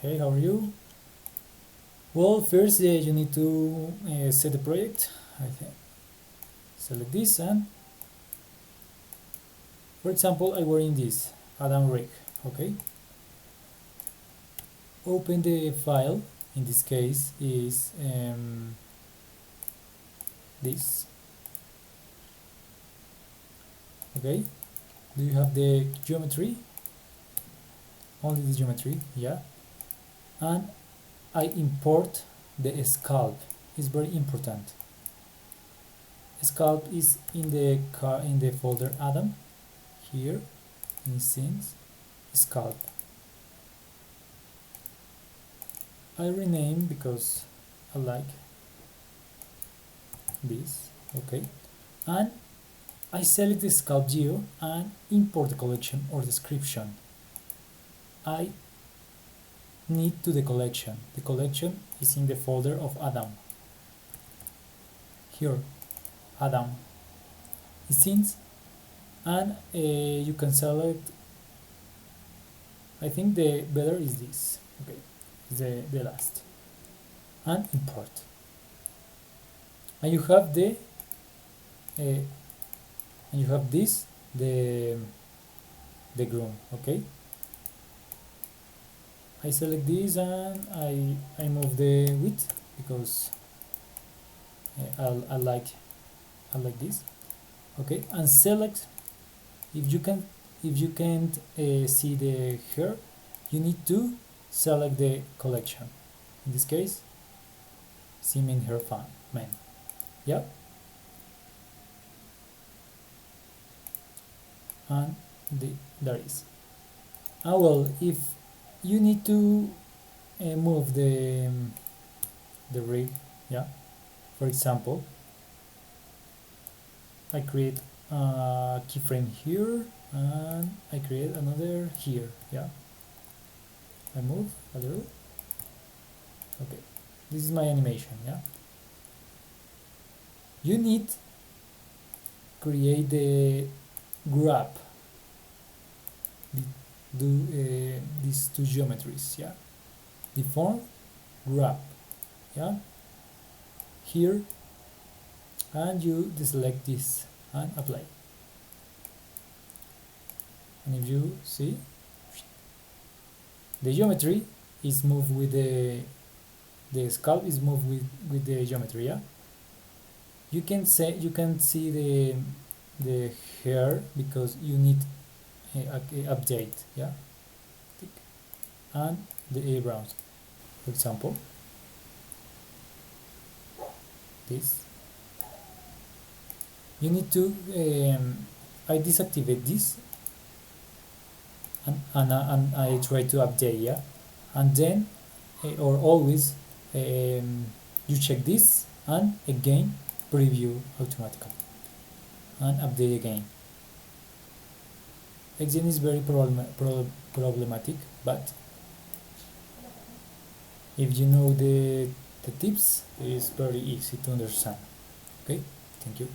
Hey, how are you? Well, first you need to set the project. I think select this, and for example I were in this Adam rig. Okay, open the file. In this case is this. Okay, do you have the geometry? Only the geometry, yeah. And I import the sculpt. It's very important. Sculpt is in the folder Adam. Here in scenes, sculpt. I rename because I like this. Okay, and I select the sculpt geo and import the collection or description. I need to the collection. The collection is in the folder of Adam. Here, Adam. Scenes, and you can select. I think the better is this. Okay, the last, and import. And you have the and you have this the groom. Okay, I select this and I move the width because I like this. Okay, and select. If you can't see the hair, you need to select the collection. In this case, Simin hair fan man. Yeah, and there is. Ah well, if you need to move the rig, yeah. For example, I create a keyframe here and I create another here, yeah. I move a little. Okay, this is my animation, yeah. You need create the grab. Do these two geometries, yeah. Deform, grab, yeah. Here, and you deselect this and apply. And if you see, the geometry is moved with the sculpt is moved with the geometry, yeah. You can see the hair because you need a update, yeah. And the eyebrows, for example, this. You need to I deactivate this and I try to update, yeah. And then or always you check this and again preview automatically and update again. Xgen is very problematic, but if you know the tips, it is very easy to understand. Okay, thank you.